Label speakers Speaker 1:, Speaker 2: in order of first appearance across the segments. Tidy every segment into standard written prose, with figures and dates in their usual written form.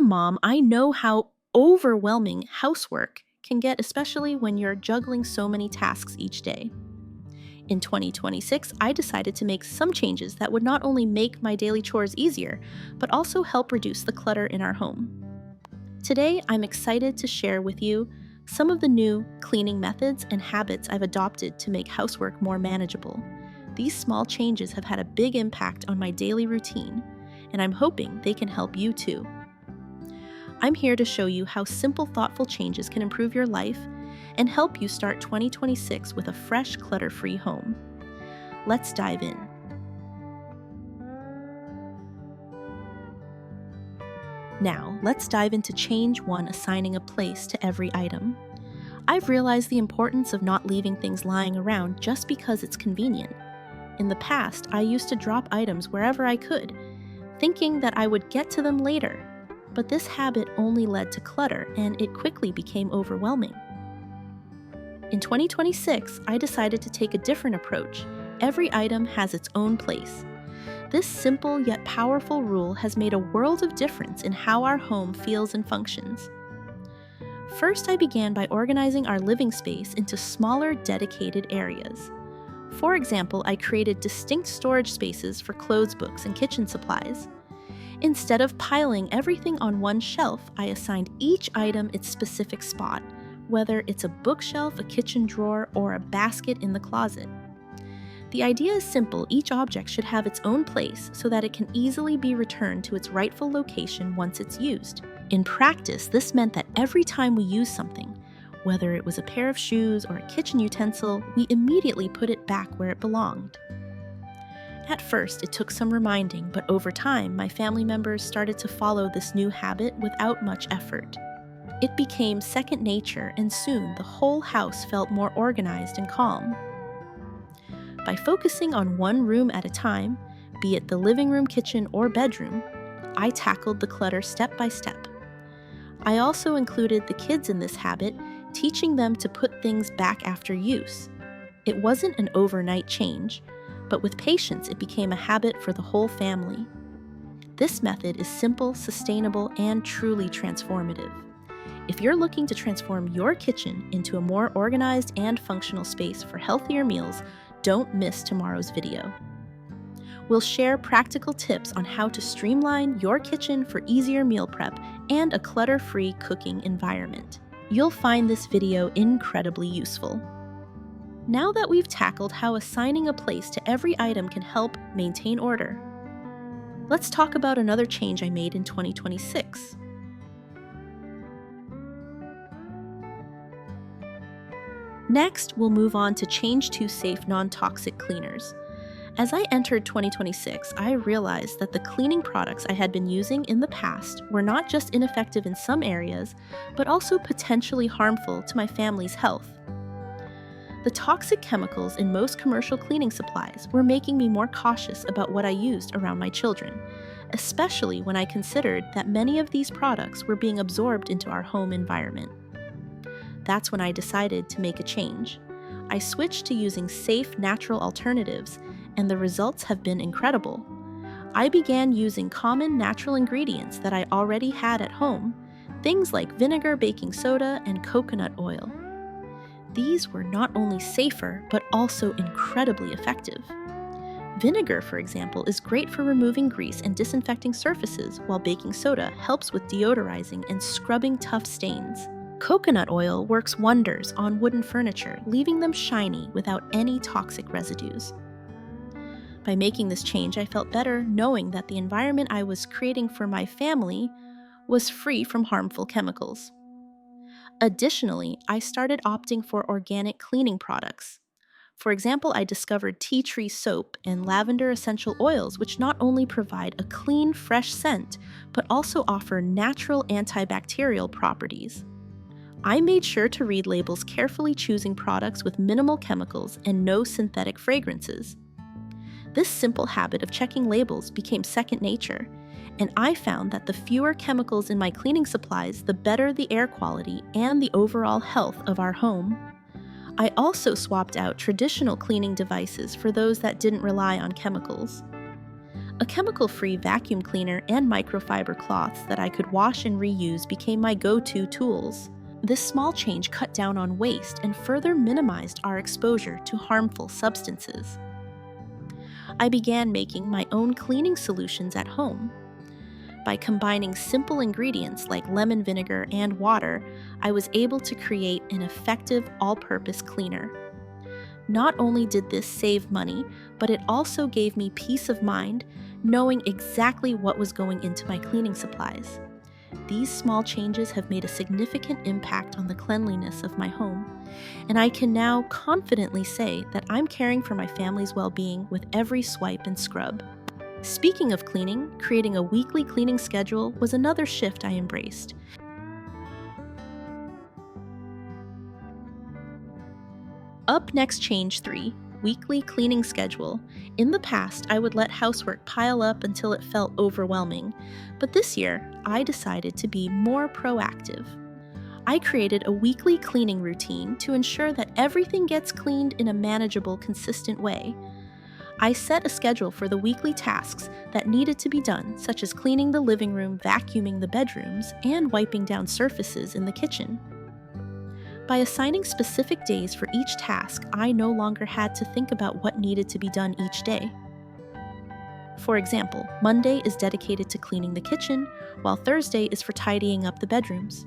Speaker 1: mom, I know how overwhelming housework can get, especially when you're juggling so many tasks each day. In 2026, I decided to make some changes that would not only make my daily chores easier, but also help reduce the clutter in our home. Today, I'm excited to share with you some of the new cleaning methods and habits I've adopted to make housework more manageable. These small changes have had a big impact on my daily routine, and I'm hoping they can help you too. I'm here to show you how simple, thoughtful changes can improve your life and help you start 2026 with a fresh, clutter-free home. Let's dive in. Now, let's dive into change 1, assigning a place to every item. I've realized the importance of not leaving things lying around just because it's convenient. In the past, I used to drop items wherever I could, thinking that I would get to them later. But this habit only led to clutter, and it quickly became overwhelming. In 2026, I decided to take a different approach. Every item has its own place. This simple yet powerful rule has made a world of difference in how our home feels and functions. First, I began by organizing our living space into smaller, dedicated areas. For example, I created distinct storage spaces for clothes, books, and kitchen supplies. Instead of piling everything on one shelf, I assigned each item its specific spot, whether it's a bookshelf, a kitchen drawer, or a basket in the closet. The idea is simple. Each object should have its own place so that it can easily be returned to its rightful location once it's used. In practice, this meant that every time we used something, whether it was a pair of shoes or a kitchen utensil, we immediately put it back where it belonged. At first, it took some reminding, but over time, my family members started to follow this new habit without much effort. It became second nature, and soon the whole house felt more organized and calm. By focusing on one room at a time, be it the living room, kitchen, or bedroom, I tackled the clutter step by step. I also included the kids in this habit, teaching them to put things back after use. It wasn't an overnight change, but with patience, it became a habit for the whole family. This method is simple, sustainable, and truly transformative. If you're looking to transform your kitchen into a more organized and functional space for healthier meals, don't miss tomorrow's video. We'll share practical tips on how to streamline your kitchen for easier meal prep and a clutter-free cooking environment. You'll find this video incredibly useful. Now that we've tackled how assigning a place to every item can help maintain order, let's talk about another change I made in 2026. Next, we'll move on to change 2 safe, non-toxic cleaners. As I entered 2026, I realized that the cleaning products I had been using in the past were not just ineffective in some areas, but also potentially harmful to my family's health. The toxic chemicals in most commercial cleaning supplies were making me more cautious about what I used around my children, especially when I considered that many of these products were being absorbed into our home environment. That's when I decided to make a change. I switched to using safe, natural alternatives, and the results have been incredible. I began using common natural ingredients that I already had at home, things like vinegar, baking soda, and coconut oil. These were not only safer, but also incredibly effective. Vinegar, for example, is great for removing grease and disinfecting surfaces, while baking soda helps with deodorizing and scrubbing tough stains. Coconut oil works wonders on wooden furniture, leaving them shiny without any toxic residues. By making this change, I felt better knowing that the environment I was creating for my family was free from harmful chemicals. Additionally, I started opting for organic cleaning products. For example, I discovered tea tree soap and lavender essential oils, which not only provide a clean, fresh scent, but also offer natural antibacterial properties. I made sure to read labels carefully, choosing products with minimal chemicals and no synthetic fragrances. This simple habit of checking labels became second nature, and I found that the fewer chemicals in my cleaning supplies, the better the air quality and the overall health of our home. I also swapped out traditional cleaning devices for those that didn't rely on chemicals. A chemical-free vacuum cleaner and microfiber cloths that I could wash and reuse became my go-to tools. This small change cut down on waste and further minimized our exposure to harmful substances. I began making my own cleaning solutions at home. By combining simple ingredients like lemon vinegar and water, I was able to create an effective all-purpose cleaner. Not only did this save money, but it also gave me peace of mind, knowing exactly what was going into my cleaning supplies. These small changes have made a significant impact on the cleanliness of my home, and I can now confidently say that I'm caring for my family's well-being with every swipe and scrub. Speaking of cleaning, creating a weekly cleaning schedule was another shift I embraced. Up next, change 3, weekly cleaning schedule. In the past, I would let housework pile up until it felt overwhelming, but this year, I decided to be more proactive. I created a weekly cleaning routine to ensure that everything gets cleaned in a manageable, consistent way. I set a schedule for the weekly tasks that needed to be done, such as cleaning the living room, vacuuming the bedrooms, and wiping down surfaces in the kitchen. By assigning specific days for each task, I no longer had to think about what needed to be done each day. For example, Monday is dedicated to cleaning the kitchen, while Thursday is for tidying up the bedrooms.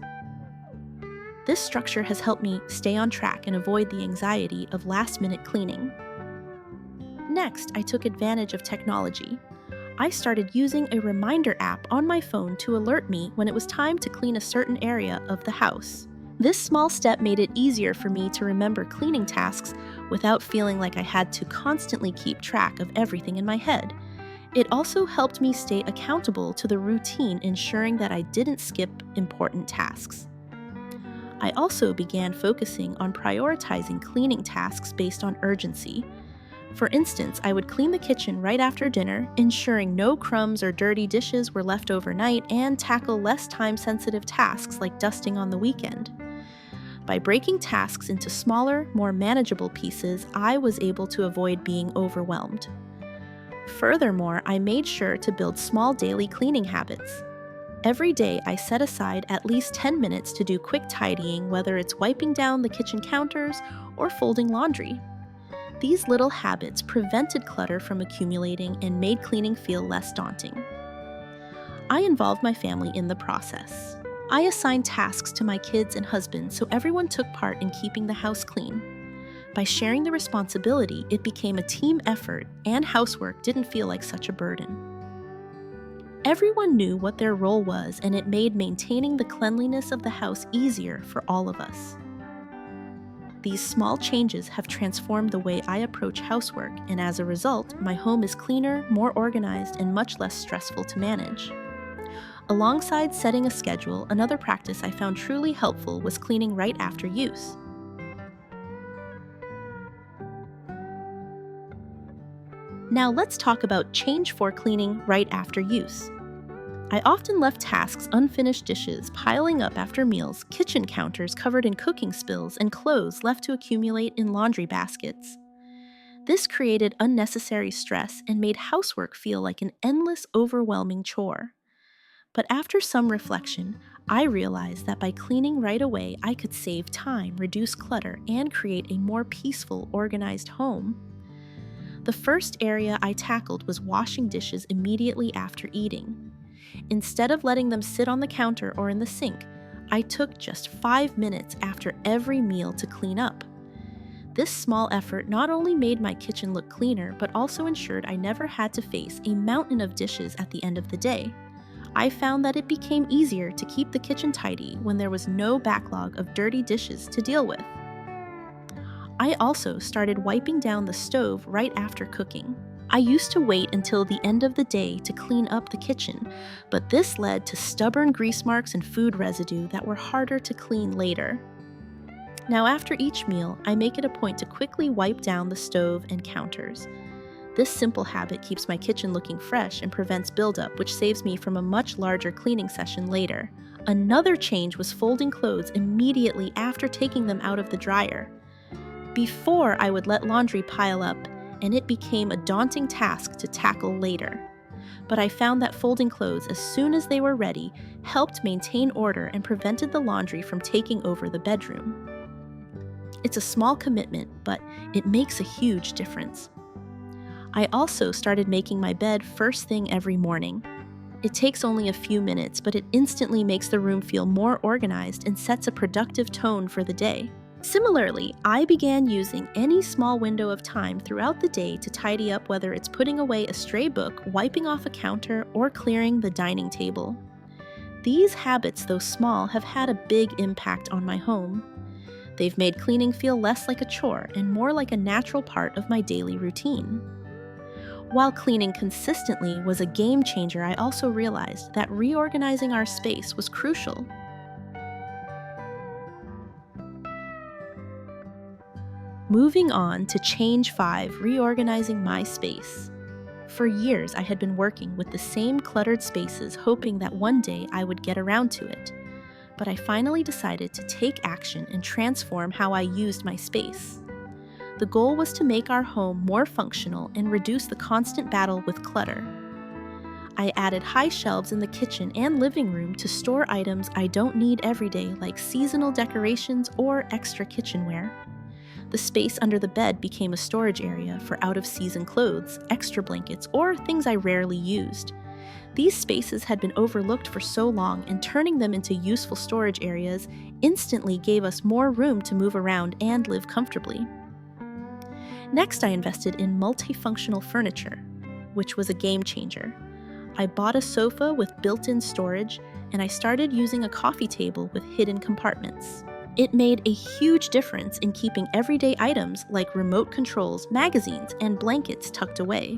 Speaker 1: This structure has helped me stay on track and avoid the anxiety of last-minute cleaning. Next, I took advantage of technology. I started using a reminder app on my phone to alert me when it was time to clean a certain area of the house. This small step made it easier for me to remember cleaning tasks without feeling like I had to constantly keep track of everything in my head. It also helped me stay accountable to the routine, ensuring that I didn't skip important tasks. I also began focusing on prioritizing cleaning tasks based on urgency. For instance, I would clean the kitchen right after dinner, ensuring no crumbs or dirty dishes were left overnight, and tackle less time-sensitive tasks like dusting on the weekend. By breaking tasks into smaller, more manageable pieces, I was able to avoid being overwhelmed. Furthermore, I made sure to build small daily cleaning habits. Every day, I set aside at least 10 minutes to do quick tidying, whether it's wiping down the kitchen counters or folding laundry. These little habits prevented clutter from accumulating and made cleaning feel less daunting. I involved my family in the process. I assigned tasks to my kids and husband so everyone took part in keeping the house clean. By sharing the responsibility, it became a team effort, and housework didn't feel like such a burden. Everyone knew what their role was, and it made maintaining the cleanliness of the house easier for all of us. These small changes have transformed the way I approach housework, and as a result, my home is cleaner, more organized, and much less stressful to manage. Alongside setting a schedule, another practice I found truly helpful was cleaning right after use. Now let's talk about change 4, cleaning right after use. I often left tasks, unfinished dishes piling up after meals, kitchen counters covered in cooking spills, and clothes left to accumulate in laundry baskets. This created unnecessary stress and made housework feel like an endless, overwhelming chore. But after some reflection, I realized that by cleaning right away, I could save time, reduce clutter, and create a more peaceful, organized home. The first area I tackled was washing dishes immediately after eating. Instead of letting them sit on the counter or in the sink, I took just 5 minutes after every meal to clean up. This small effort not only made my kitchen look cleaner, but also ensured I never had to face a mountain of dishes at the end of the day. I found that it became easier to keep the kitchen tidy when there was no backlog of dirty dishes to deal with. I also started wiping down the stove right after cooking. I used to wait until the end of the day to clean up the kitchen, but this led to stubborn grease marks and food residue that were harder to clean later. Now, after each meal, I make it a point to quickly wipe down the stove and counters. This simple habit keeps my kitchen looking fresh and prevents buildup, which saves me from a much larger cleaning session later. Another change was folding clothes immediately after taking them out of the dryer. Before, I would let laundry pile up, and it became a daunting task to tackle later. but I found that folding clothes as soon as they were ready helped maintain order and prevented the laundry from taking over the bedroom. It's a small commitment, but it makes a huge difference. I also started making my bed first thing every morning. It takes only a few minutes, but it instantly makes the room feel more organized and sets a productive tone for the day. Similarly, I began using any small window of time throughout the day to tidy up, whether it's putting away a stray book, wiping off a counter, or clearing the dining table. These habits, though small, have had a big impact on my home. They've made cleaning feel less like a chore and more like a natural part of my daily routine. While cleaning consistently was a game changer, I also realized that reorganizing our space was crucial. Moving on to Change 5, Reorganizing My Space. For years, I had been working with the same cluttered spaces, hoping that one day I would get around to it. But I finally decided to take action and transform how I used my space. The goal was to make our home more functional and reduce the constant battle with clutter. I added high shelves in the kitchen and living room to store items I don't need every day, like seasonal decorations or extra kitchenware. The space under the bed became a storage area for out-of-season clothes, extra blankets, or things I rarely used. These spaces had been overlooked for so long, and turning them into useful storage areas instantly gave us more room to move around and live comfortably. Next, I invested in multifunctional furniture, which was a game changer. I bought a sofa with built-in storage, and I started using a coffee table with hidden compartments. It made a huge difference in keeping everyday items like remote controls, magazines, and blankets tucked away.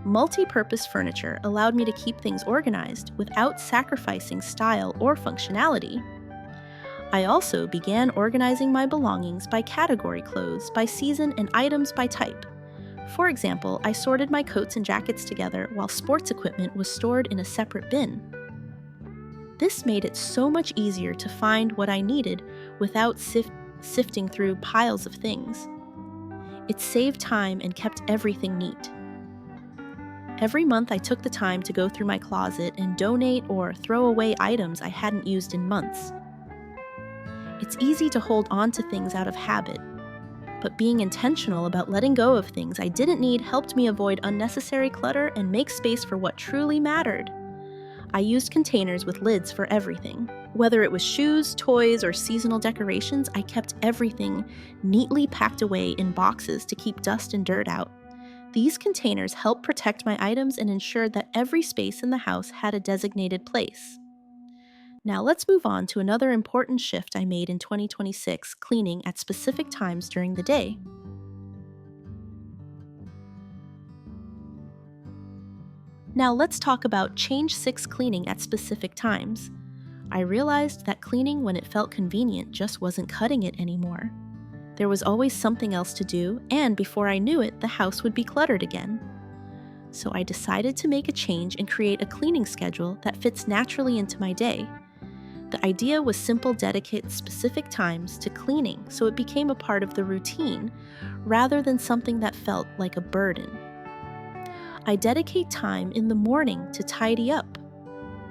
Speaker 1: Multi-purpose furniture allowed me to keep things organized without sacrificing style or functionality. I also began organizing my belongings by category: clothes by season and items by type. For example, I sorted my coats and jackets together while sports equipment was stored in a separate bin. This made it so much easier to find what I needed without sifting through piles of things. It saved time and kept everything neat. Every month I took the time to go through my closet and donate or throw away items I hadn't used in months. It's easy to hold on to things out of habit, but being intentional about letting go of things I didn't need helped me avoid unnecessary clutter and make space for what truly mattered. I used containers with lids for everything. Whether it was shoes, toys, or seasonal decorations, I kept everything neatly packed away in boxes to keep dust and dirt out. These containers helped protect my items and ensured that every space in the house had a designated place. Now let's move on to another important shift I made in 2026, cleaning at specific times during the day. Now let's talk about Change 6, cleaning at specific times. I realized that cleaning when it felt convenient just wasn't cutting it anymore. There was always something else to do, and before I knew it, the house would be cluttered again. So I decided to make a change and create a cleaning schedule that fits naturally into my day. The idea was simple: dedicate specific times to cleaning so it became a part of the routine rather than something that felt like a burden. I dedicate time in the morning to tidy up.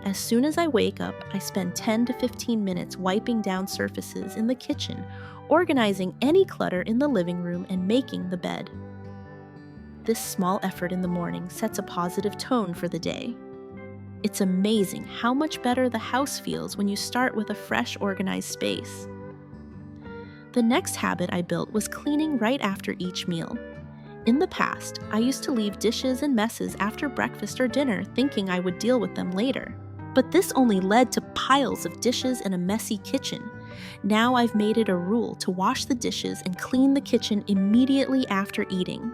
Speaker 1: As soon as I wake up, I spend 10 to 15 minutes wiping down surfaces in the kitchen, organizing any clutter in the living room, and making the bed. This small effort in the morning sets a positive tone for the day. It's amazing how much better the house feels when you start with a fresh, organized space. The next habit I built was cleaning right after each meal. In the past, I used to leave dishes and messes after breakfast or dinner, thinking I would deal with them later. But this only led to piles of dishes and a messy kitchen. Now I've made it a rule to wash the dishes and clean the kitchen immediately after eating.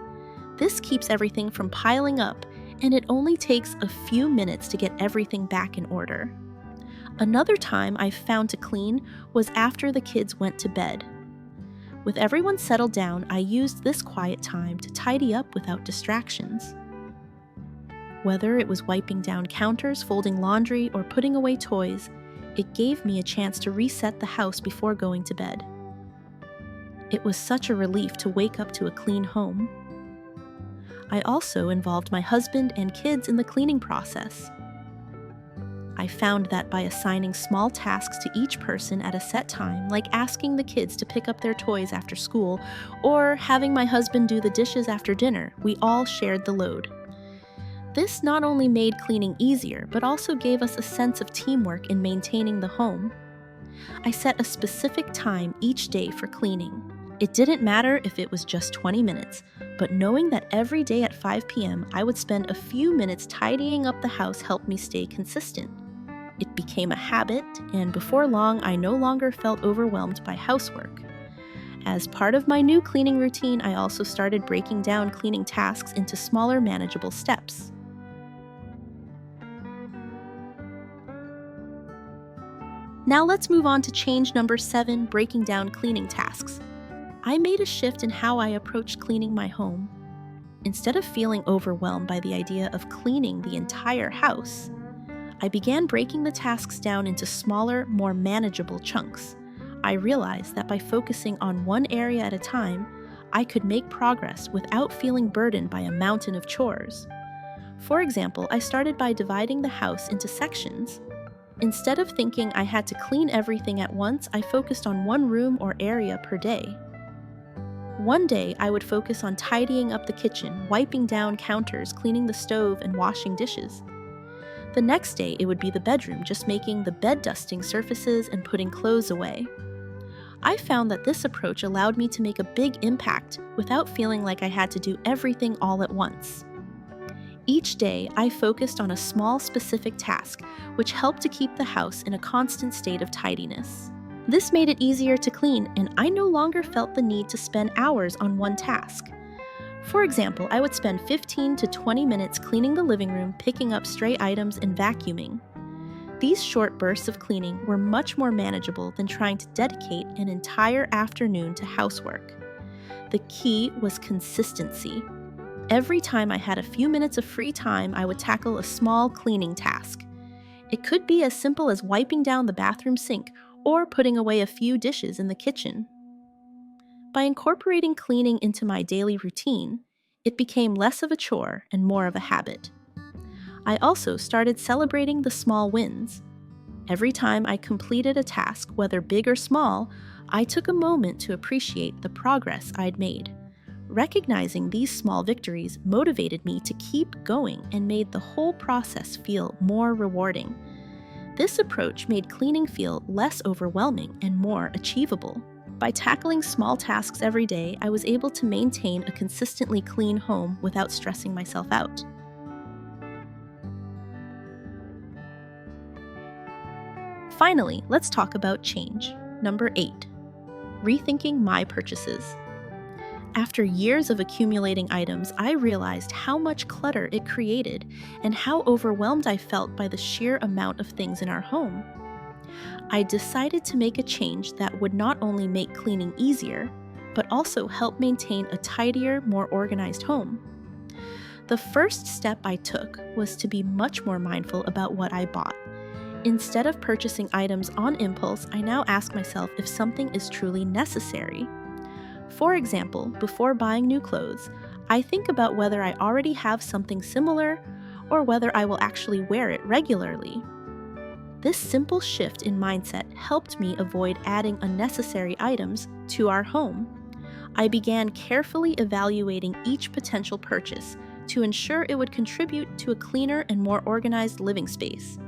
Speaker 1: This keeps everything from piling up, and it only takes a few minutes to get everything back in order. Another time I've found to clean was after the kids went to bed. With everyone settled down, I used this quiet time to tidy up without distractions. Whether it was wiping down counters, folding laundry, or putting away toys, it gave me a chance to reset the house before going to bed. It was such a relief to wake up to a clean home. I also involved my husband and kids in the cleaning process. I found that by assigning small tasks to each person at a set time, like asking the kids to pick up their toys after school, or having my husband do the dishes after dinner, we all shared the load. This not only made cleaning easier, but also gave us a sense of teamwork in maintaining the home. I set a specific time each day for cleaning. It didn't matter if it was just 20 minutes, but knowing that every day at 5 p.m. I would spend a few minutes tidying up the house helped me stay consistent. It became a habit, and before long, I no longer felt overwhelmed by housework. As part of my new cleaning routine, I also started breaking down cleaning tasks into smaller, manageable steps. Now let's move on to change number 7, breaking down cleaning tasks. I made a shift in how I approached cleaning my home. Instead of feeling overwhelmed by the idea of cleaning the entire house, I began breaking the tasks down into smaller, more manageable chunks. I realized that by focusing on one area at a time, I could make progress without feeling burdened by a mountain of chores. For example, I started by dividing the house into sections. Instead of thinking I had to clean everything at once, I focused on one room or area per day. One day, I would focus on tidying up the kitchen, wiping down counters, cleaning the stove, and washing dishes. The next day, it would be the bedroom, just making the bed dusting surfaces and putting clothes away. I found that this approach allowed me to make a big impact without feeling like I had to do everything all at once. Each day, I focused on a small, specific task, which helped to keep the house in a constant state of tidiness. This made it easier to clean, and I no longer felt the need to spend hours on one task. For example, I would spend 15 to 20 minutes cleaning the living room, picking up stray items, and vacuuming. These short bursts of cleaning were much more manageable than trying to dedicate an entire afternoon to housework. The key was consistency. Every time I had a few minutes of free time, I would tackle a small cleaning task. It could be as simple as wiping down the bathroom sink or putting away a few dishes in the kitchen. By incorporating cleaning into my daily routine, it became less of a chore and more of a habit. I also started celebrating the small wins. Every time I completed a task, whether big or small, I took a moment to appreciate the progress I'd made. Recognizing these small victories motivated me to keep going and made the whole process feel more rewarding. This approach made cleaning feel less overwhelming and more achievable. By tackling small tasks every day, I was able to maintain a consistently clean home without stressing myself out. Finally, let's talk about change. Number 8, rethinking my purchases. After years of accumulating items, I realized how much clutter it created and how overwhelmed I felt by the sheer amount of things in our home. I decided to make a change that would not only make cleaning easier, but also help maintain a tidier, more organized home. The first step I took was to be much more mindful about what I bought. Instead of purchasing items on impulse, I now ask myself if something is truly necessary. For example, before buying new clothes, I think about whether I already have something similar or whether I will actually wear it regularly. This simple shift in mindset helped me avoid adding unnecessary items to our home. I began carefully evaluating each potential purchase to ensure it would contribute to a cleaner and more organized living space.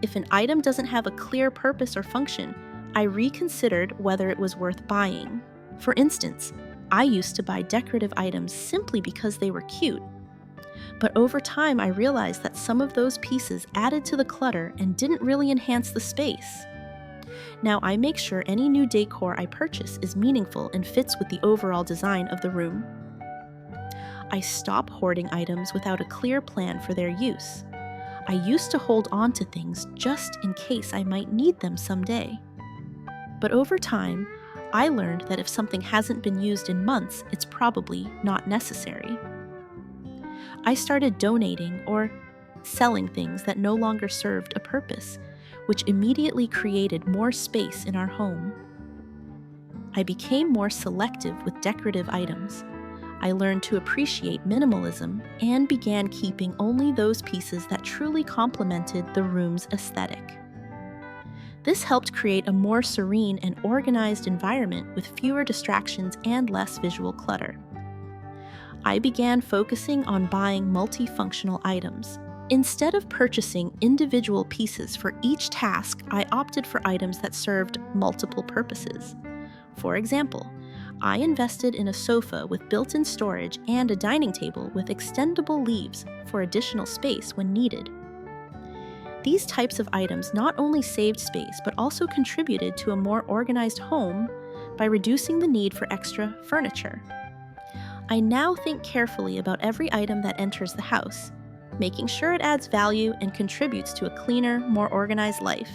Speaker 1: If an item doesn't have a clear purpose or function, I reconsidered whether it was worth buying. For instance, I used to buy decorative items simply because they were cute. But over time, I realized that some of those pieces added to the clutter and didn't really enhance the space. Now I make sure any new decor I purchase is meaningful and fits with the overall design of the room. I stop hoarding items without a clear plan for their use. I used to hold on to things just in case I might need them someday. But over time, I learned that if something hasn't been used in months, it's probably not necessary. I started donating or selling things that no longer served a purpose, which immediately created more space in our home. I became more selective with decorative items. I learned to appreciate minimalism and began keeping only those pieces that truly complemented the room's aesthetic. This helped create a more serene and organized environment with fewer distractions and less visual clutter. I began focusing on buying multifunctional items. Instead of purchasing individual pieces for each task, I opted for items that served multiple purposes. For example, I invested in a sofa with built-in storage and a dining table with extendable leaves for additional space when needed. These types of items not only saved space but also contributed to a more organized home by reducing the need for extra furniture. I now think carefully about every item that enters the house, making sure it adds value and contributes to a cleaner, more organized life.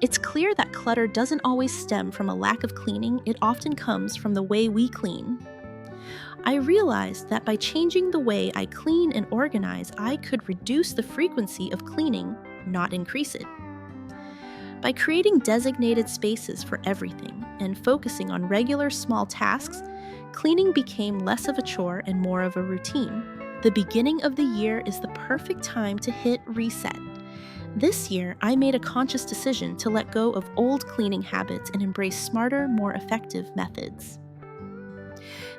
Speaker 1: It's clear that clutter doesn't always stem from a lack of cleaning, it often comes from the way we clean. I realized that by changing the way I clean and organize, I could reduce the frequency of cleaning, not increase it. By creating designated spaces for everything and focusing on regular small tasks, cleaning became less of a chore and more of a routine. The beginning of the year is the perfect time to hit reset. This year, I made a conscious decision to let go of old cleaning habits and embrace smarter, more effective methods.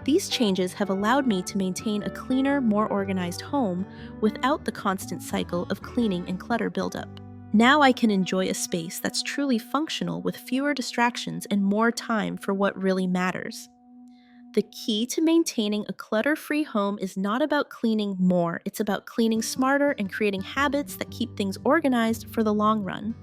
Speaker 1: These changes have allowed me to maintain a cleaner, more organized home without the constant cycle of cleaning and clutter buildup. Now I can enjoy a space that's truly functional with fewer distractions and more time for what really matters. The key to maintaining a clutter-free home is not about cleaning more, it's about cleaning smarter and creating habits that keep things organized for the long run.